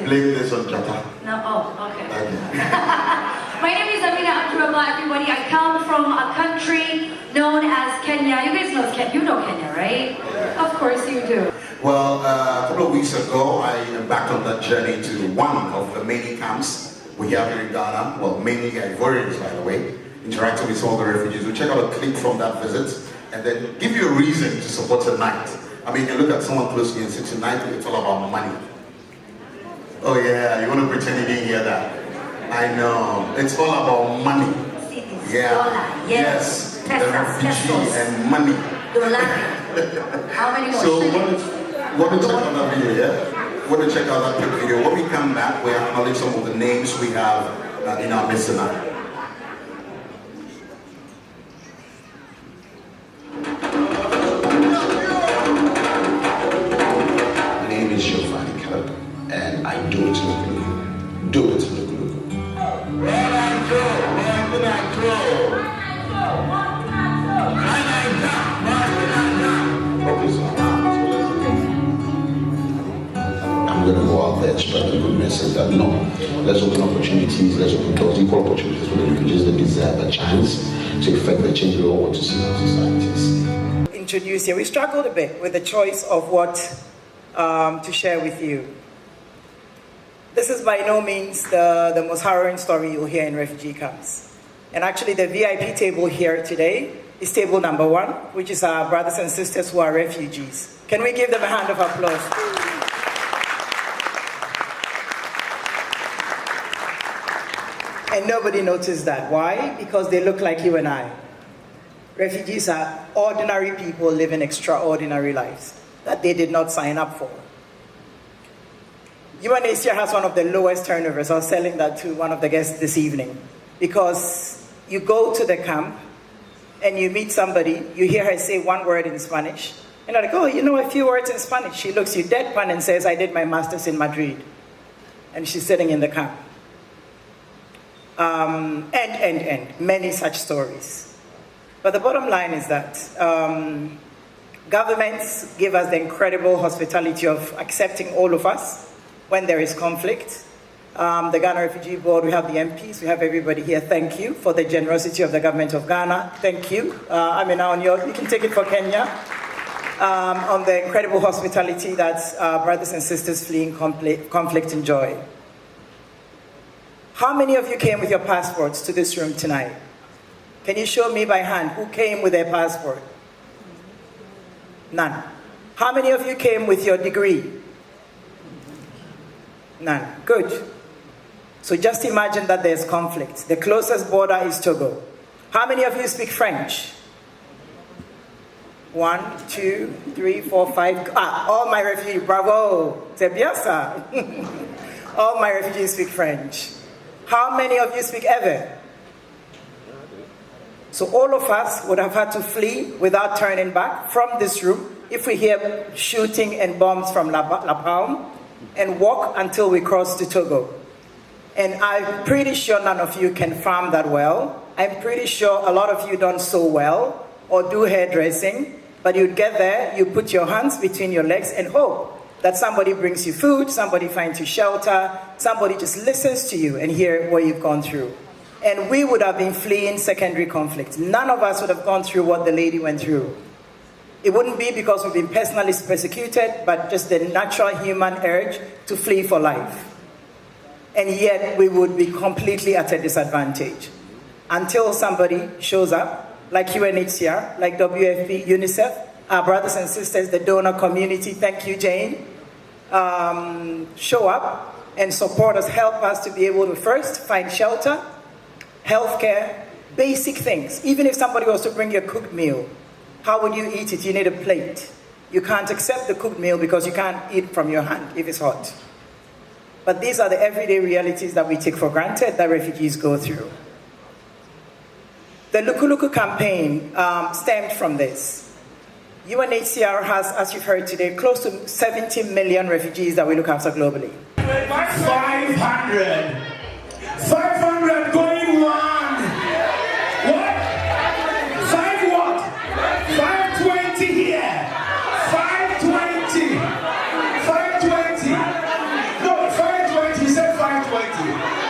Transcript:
blame this on Jata. No, okay. My name is everybody. I come from a country known as Kenya. You guys know Kenya. You know Kenya, right? Yeah. Of course you do. Well, a couple of weeks ago, I embarked on that journey to one of the many camps we have here in Ghana. Well, mainly Ivorians, by the way, interacting with some of the refugees. We'll check out a clip from that visit and then give you a reason to support tonight. I mean, you look at someone close to you and say tonight it's all about money. Oh yeah, you want to pretend you didn't hear that? I know. It's all about money. Yeah. Yes. The refugee and money. How many more? So want to check out that video, yeah? Want to check out that quick video. When we come back, we acknowledge some of the names we have in our midst tonight. My name is Giovani, and I do it locally. Do it locally. I'm going to go out there and spread the good message that no, let's open opportunities, let's open doors, equal opportunities for the refugees that deserve a chance to effect the change we all want to see in our societies. Introduce here. We struggled a bit with the choice of what to share with you. This is by no means the most harrowing story you'll hear in refugee camps. And actually the VIP table here today is table number 1, which is our brothers and sisters who are refugees. Can we give them a hand of applause? And nobody noticed that. Why? Because they look like you and I. Refugees are ordinary people living extraordinary lives that they did not sign up for. UNHCR has one of the lowest turnovers. I was telling that to one of the guests this evening. Because you go to the camp and you meet somebody, you hear her say one word in Spanish, and you're like, oh, you know a few words in Spanish. She looks you deadpan and says, I did my master's in Madrid. And she's sitting in the camp. And many such stories. But the bottom line is that governments give us the incredible hospitality of accepting all of us when there is conflict. The Ghana Refugee Board, we have the MPs, we have everybody here. Thank you for the generosity of the government of Ghana. Thank you. I mean, you can take it for Kenya. On the incredible hospitality that brothers and sisters fleeing conflict enjoy. How many of you came with your passports to this room tonight? Can you show me by hand who came with their passport? None. How many of you came with your degree? None. Good. So just imagine that there's conflict. The closest border is Togo. How many of you speak French? 1, 2, 3, 4, 5. All my refugees, bravo. C'est bien ça. All my refugees speak French. How many of you speak Ewe? So all of us would have had to flee without turning back from this room if we hear shooting and bombs from La Palme, and walk until we cross to Togo. And I'm pretty sure none of you can farm that well. I'm pretty sure a lot of you don't sew well or do hairdressing, but you'd get there, you put your hands between your legs and hope that somebody brings you food, somebody finds you shelter, somebody just listens to you and hear what you've gone through. And we would have been fleeing secondary conflict. None of us would have gone through what the lady went through. It wouldn't be because we've been personally persecuted, but just the natural human urge to flee for life. And yet we would be completely at a disadvantage until somebody shows up, like UNHCR, like WFP, UNICEF, our brothers and sisters, the donor community, thank you, Jane, show up and support us, help us to be able to first find shelter, healthcare, basic things. Even if somebody was to bring you a cooked meal, how would you eat it? You need a plate. You can't accept the cooked meal because you can't eat from your hand if it's hot. But these are the everyday realities that we take for granted that refugees go through. The Luku Luku campaign stemmed from this. UNHCR has, as you've heard today, close to 70 million refugees that we look after globally. 500 going one. What? 5 what? 520 here. 520. 520. No, 520. 520.